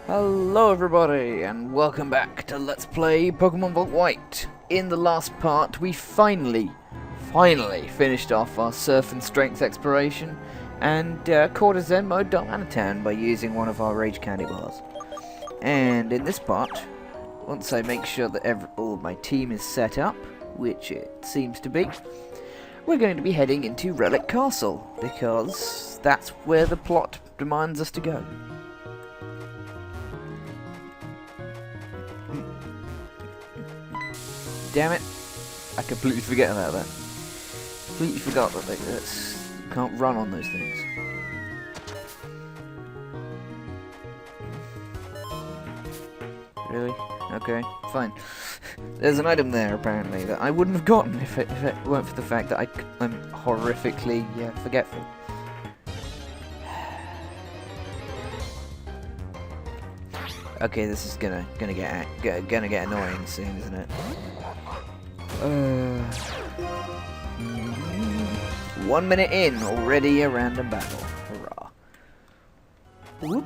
Hello everybody, and welcome back to Let's Play Pokemon Volt White. In the last part, we finally finished off our Surf and Strength exploration, and caught a Zen mode Darmanitan by using one of our Rage Candy Bars. And in this part, once I make sure that all of my team is set up, which it seems to be, we're going to be heading into Relic Castle, because that's where the plot demands us to go. Damn it! I completely forget about that. Completely forgot that you can't run on those things. Really? Okay, fine. There's an item there apparently that I wouldn't have gotten if it weren't for the fact that I'm horrifically forgetful. Okay, this is gonna get annoying soon, isn't it? 1 minute in, already a random battle. Hurrah! Whoop.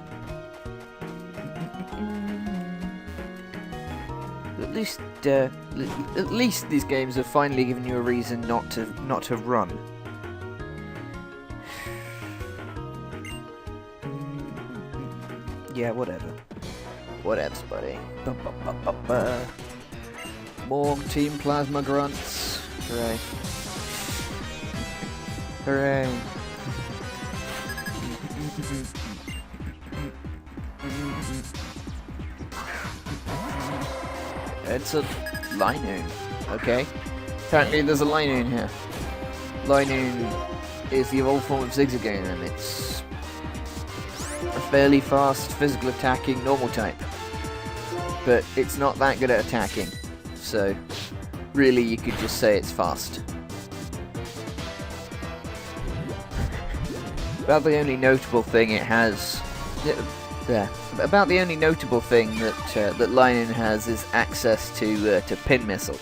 At least these games have finally given you a reason not to run. Yeah, whatever. Whatevs, buddy. More Team Plasma grunts. Hooray. Hooray. It's a Linoon. Okay. Apparently there's a Linoon here. Linoon is the evolved form of Zigzagoon, and it's a fairly fast, physical attacking normal type. But it's not that good at attacking. So, really, you could just say it's fast. About the only notable thing it has, about the only notable thing that Linoon has is access to Pin Missile,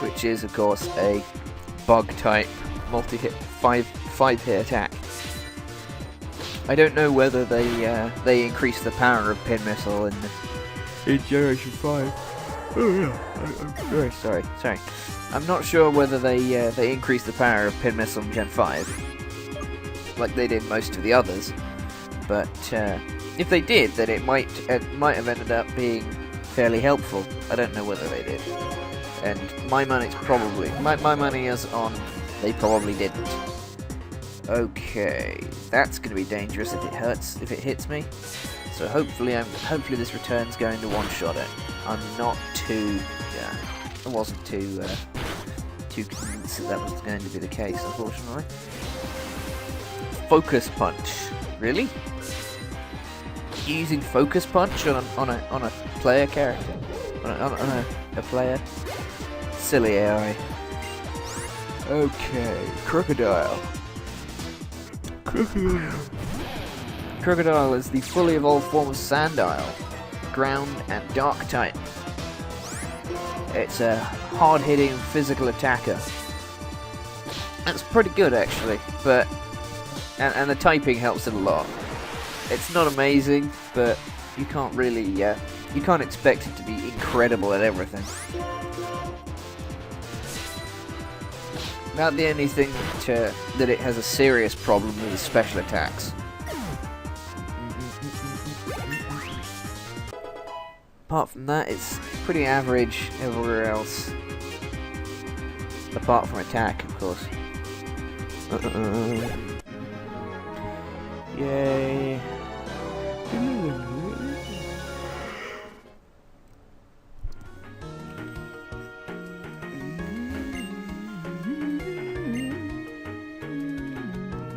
which is, of course, a bug type multi-hit, five hit attack. I don't know whether they increase the power of Pin Missile in Generation 5. Oh yeah, I'm very sorry. I'm not sure whether they increase the power of Pin Missile in Gen 5, like they did most of the others. But if they did, then it might have ended up being fairly helpful. I don't know whether they did, and my money's probably my money is on they probably didn't. Okay, that's gonna be dangerous if it hits me. So hopefully this return's going to one-shot it. I'm not too, I wasn't too convinced that was going to be the case, unfortunately. Focus Punch, really? Using Focus Punch on a player character, on a player? Silly AI. Okay, Crocodile. Crocodile is the fully evolved form of Sandile, ground and dark type. It's a hard-hitting physical attacker. That's pretty good actually, but and the typing helps it a lot. It's not amazing, but you can't really you can't expect it to be incredible at everything. About the only thing that it has a serious problem with is special attacks. Apart from that, it's pretty average everywhere else. Apart from attack, of course. Yay.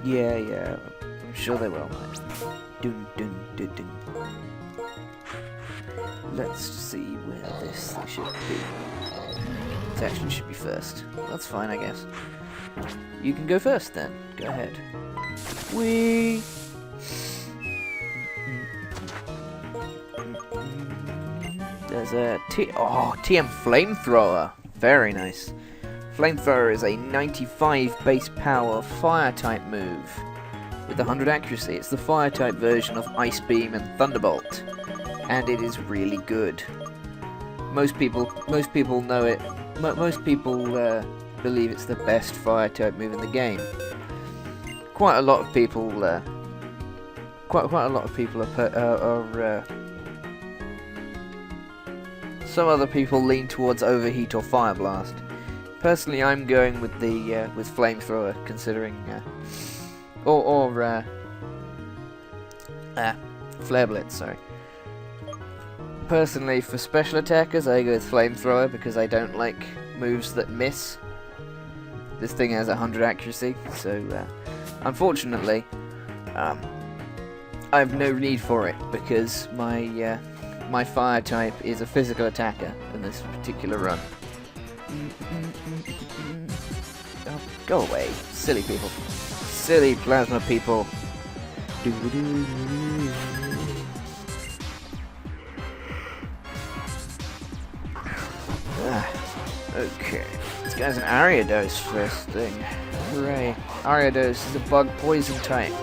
Yeah, I'm sure they will. Dun dun dun dun. Let's see where this should be. It actually should be first. That's fine, I guess. You can go first then. Go ahead. Whee! There's a TM Flamethrower. Very nice. Flamethrower is a 95 base power fire type move. with 100 accuracy. It's the fire type version of Ice Beam and Thunderbolt, and it is really good. Most people know it. Most people believe it's the best fire type move in the game. Quite a lot of people. Quite a lot of people are. Some other people lean towards Overheat or Fire Blast. Personally, I'm going with the with Flamethrower, considering Flare Blitz. Sorry. Personally, for special attackers, I go with Flamethrower because I don't like moves that miss. This thing has 100 accuracy, so unfortunately, I have no need for it because my fire type is a physical attacker in this particular run. Oh, go away, silly people. Silly plasma people. Okay, this guy's an Ariados first thing. Hooray. Ariados is a bug poison type.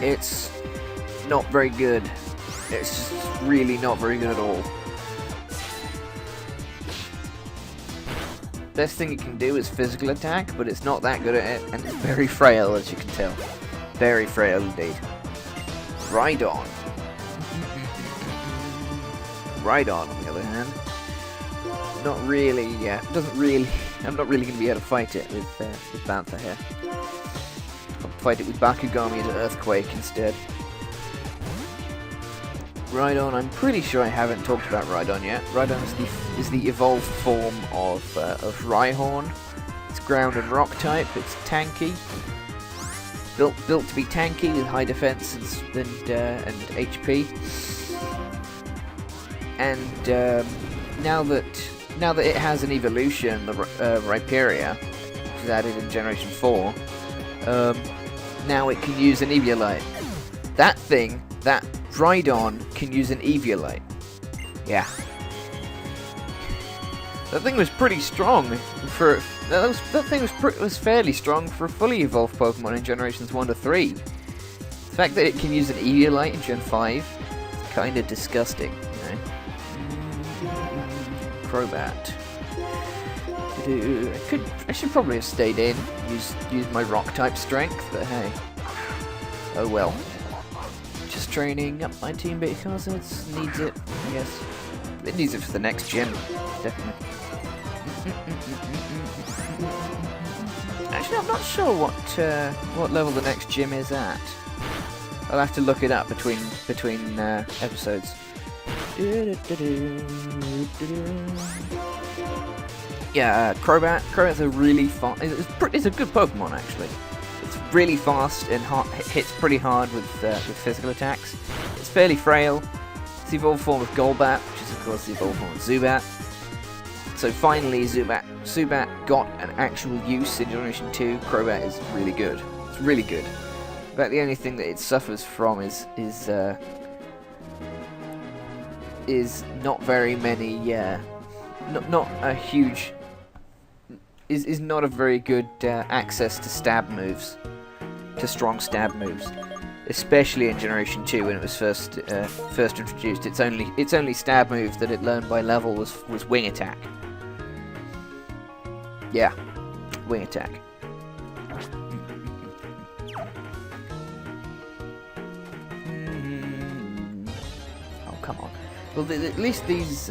It's not very good. It's just really not very good at all. Best thing it can do is physical attack, but it's not that good at it, and it's very frail, as you can tell. Very frail indeed. Rhydon. Rhydon, on the other hand, not really. Doesn't really. I'm not really going to be able to fight it with Bantha here. I'll fight it with Bakugami's Earthquake instead. Rhydon, I'm pretty sure I haven't talked about Rhydon yet. Rhydon is the evolved form of Rhyhorn. It's ground and rock type. It's tanky. Built to be tanky with high defense and HP. And now that it has an evolution, the Rhyperia, which is added in Generation 4, now it can use an Eviolite. That Rhydon can use an Eviolite. Yeah. That thing was pretty strong for... That thing was fairly strong for a fully evolved Pokemon in Generations 1 to 3. The fact that it can use an Eviolite in Gen 5 is kind of disgusting, you know. Crobat. I should probably have stayed in, use my Rock-type strength, but hey. Oh well. Just training up my team because it needs it, I guess. It needs it for the next gym, definitely. Actually, I'm not sure what level the next gym is at. I'll have to look it up between episodes. Yeah, Crobat. Crobat's a really fast. It's a good Pokemon actually. It's really fast and hits pretty hard with physical attacks. It's fairly frail. It's the evolved form of Golbat, which is of course the evolved form of Zubat. So finally, Zubat got an actual use in Generation 2. Crobat is really good. It's really good. But the only thing that it suffers from is not very many. Not a huge. Is not a very good access to stab moves, to strong stab moves, especially in Generation 2 when it was first introduced. Its only stab move that it learned by level was Wing Attack. Yeah, Wing Attack. Oh come on. Well, at least these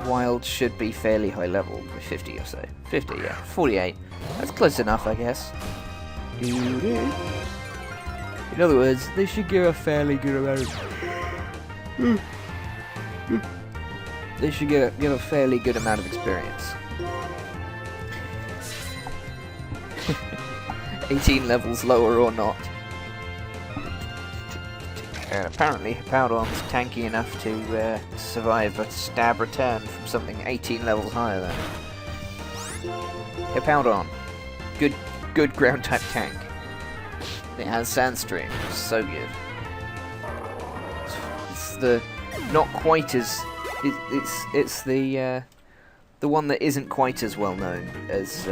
wilds should be fairly high level, 50 or so. 50, yeah. 48. That's close enough, I guess. In other words, they should give a fairly good amount. They should give a fairly good amount of experience. 18 levels lower or not. And apparently Hippowdon's tanky enough to survive a stab return from something 18 levels higher than Hippowdon. Good ground type tank. It has Sandstream, so good. It's the not quite as it's the one that isn't quite as well known as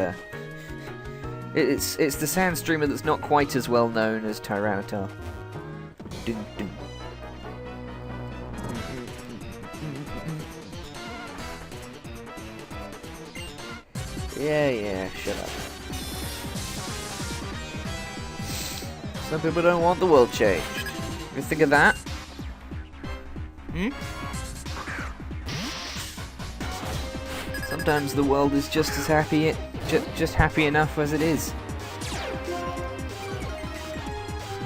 It's the sand streamer that's not quite as well known as Tyranitar. Dun, dun. Yeah, shut up. Some people don't want the world changed. You think of that? Sometimes the world is just as happy, just happy enough as it is.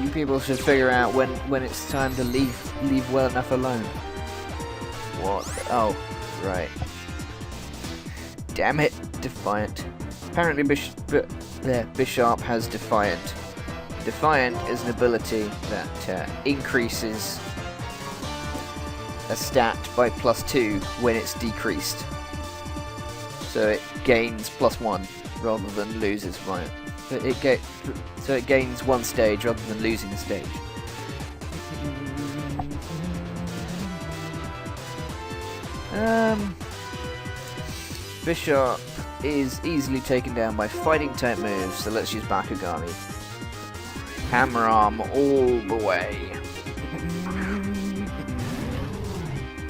You people should figure out when it's time to leave well enough alone. What? Oh, right. Damn it, Defiant. Apparently Bishop has Defiant. Defiant is an ability that increases a stat by +2 when it's decreased. So it gains +1 rather than loses one. So it gains one stage rather than losing a stage. Bishop is easily taken down by fighting type moves, so let's use Bakugami. Hammer Arm all the way.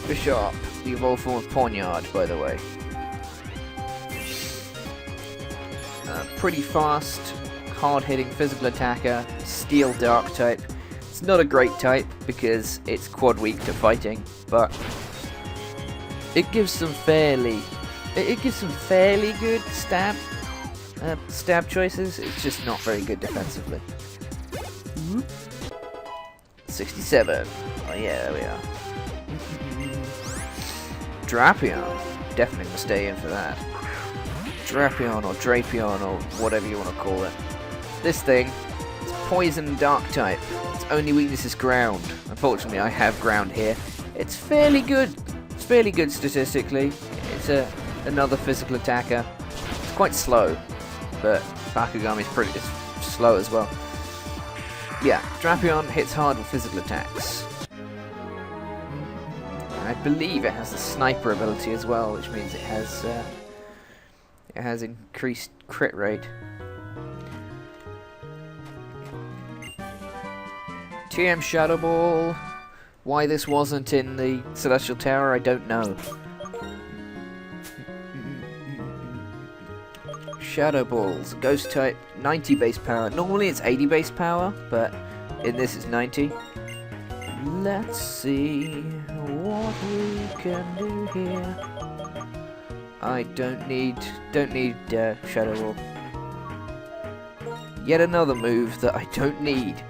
Bishop, the evolved form of Poniard, by the way. Pretty fast, hard-hitting physical attacker, steel dark type. It's not a great type because it's quad weak to fighting, but it gives some fairly good stab choices. It's just not very good defensively. 67. Oh yeah, there we are. Drapion. Definitely gonna stay in for that. Drapion or Drapion or whatever you want to call it. This thing is poison dark type. Its only weakness is ground. Unfortunately, I have ground here. It's fairly good. It's fairly good statistically. It's another physical attacker. It's quite slow, but Bakugami is pretty slow as well. Yeah, Drapion hits hard with physical attacks. I believe it has the sniper ability as well, which means it has increased crit rate. TM Shadow Ball. Why this wasn't in the Celestial Tower, I don't know. Shadow Balls, Ghost type, 90 base power. Normally it's 80 base power, but in this it's 90. Let's see what we can do here. I don't need Shadow Ball. Yet another move that I don't need.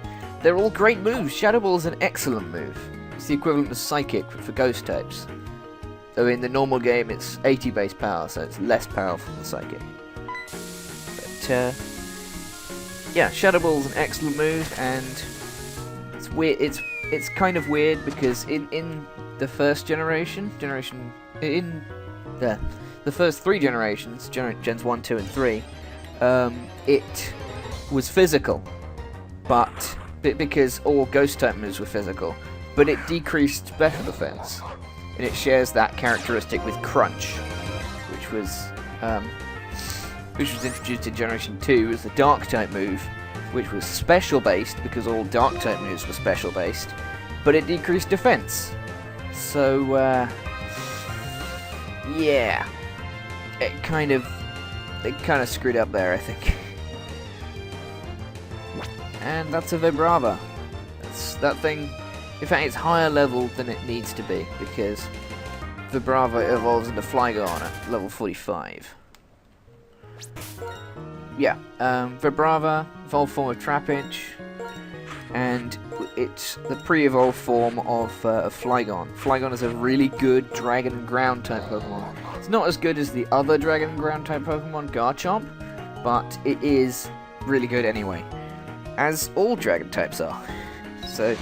They're all great moves. Shadow Ball is an excellent move. It's the equivalent of Psychic for ghost types. So in the normal game it's 80 base power, so it's less powerful than Psychic. But yeah, Shadow Ball is an excellent move, and it's weird. It's kind of weird because in the first generation, in the first 3 generations, gens 1, 2, and 3, it was physical, but because all ghost type moves were physical, but it decreased special defense, and it shares that characteristic with Crunch, which was introduced in Generation 2 as the Dark type move, which was special based because all Dark type moves were special based, but it decreased defense. So yeah, it kind of screwed up there, I think. And that's a Vibrava. That thing, in fact, it's higher level than it needs to be because Vibrava evolves into Flygon at level 45. Yeah, Vibrava, evolved form of Trapinch, and it's the pre-evolved form of Flygon. Flygon is a really good Dragon and Ground type Pokemon. It's not as good as the other Dragon and Ground type Pokemon, Garchomp, but it is really good anyway, as all Dragon types are. So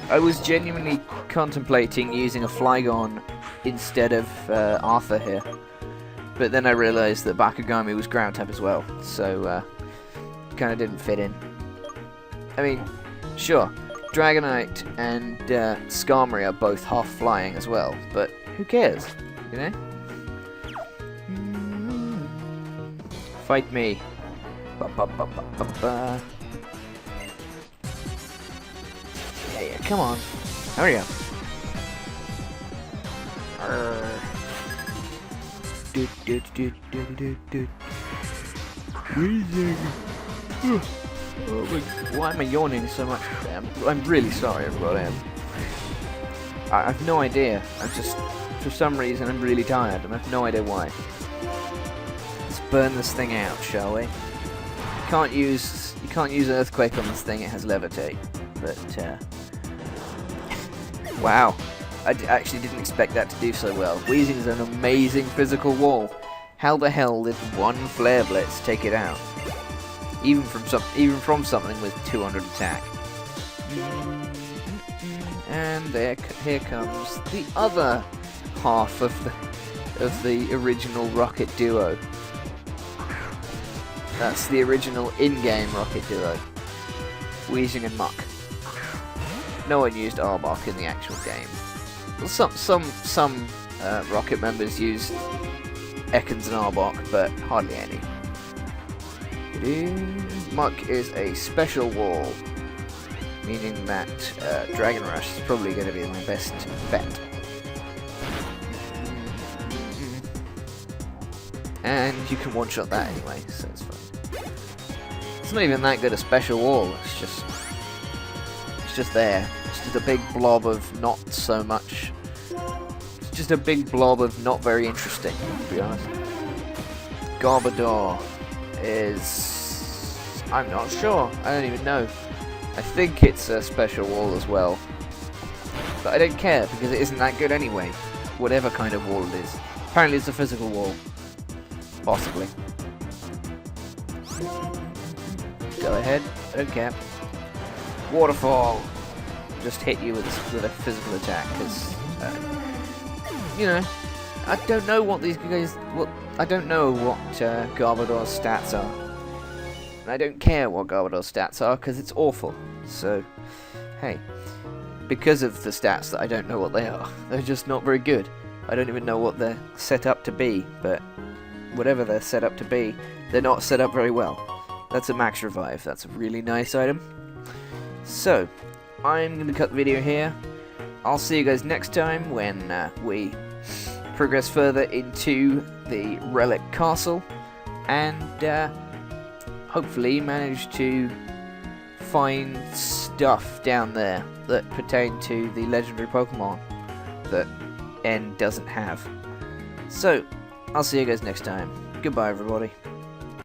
I was genuinely contemplating using a Flygon instead of Arthur here, but then I realised that Bakugami was Ground type as well, so kind of didn't fit in. I mean, sure, Dragonite and Skarmory are both half flying as well, but who cares, you know? Fight me. Ba, ba, ba, ba, ba, ba. Yeah, come on. Hurry up. Do, do, do, do, do, do. Wheezing. Oh my, why am I yawning so much? I'm really sorry, everybody. I have no idea. I'm just, for some reason, I'm really tired, and I have no idea why. Let's burn this thing out, shall we? You can't use earthquake on this thing. It has levitate, but wow, I actually didn't expect that to do so well. Wheezing is an amazing physical wall. How the hell did one flare blitz take it out? Even from something with 200 attack. And here comes the other half of the original Rocket Duo. That's the original in-game Rocket Duo. Wheezing and Muck. No one used Arbok in the actual game. Well, some Rocket members used Ekans and Arbok, but hardly any. Muck is a special wall, meaning that Dragon Rush is probably going to be my best bet. And you can one-shot that anyway, so it's fine. It's not even that good a special wall, it's just there. It's just a big blob of not so much. It's just a big blob of not very interesting, to be honest. Garbodor is... I'm not sure. I don't even know. I think it's a special wall as well. But I don't care, because it isn't that good anyway. Whatever kind of wall it is. Apparently it's a physical wall. Possibly. Go ahead. I don't care. Waterfall! Just hit you with a physical attack, because... you know... I don't know what these guys... I don't know what Garbodor's stats are. And I don't care what Garbodor's stats are, because it's awful. So, hey. Because of the stats that I don't know what they are, they're just not very good. I don't even know what they're set up to be, but whatever they're set up to be, they're not set up very well. That's a max revive. That's a really nice item. So, I'm going to cut the video here. I'll see you guys next time when we progress further into the Relic Castle, and hopefully manage to find stuff down there that pertain to the legendary Pokemon that N doesn't have. So, I'll see you guys next time. Goodbye, everybody.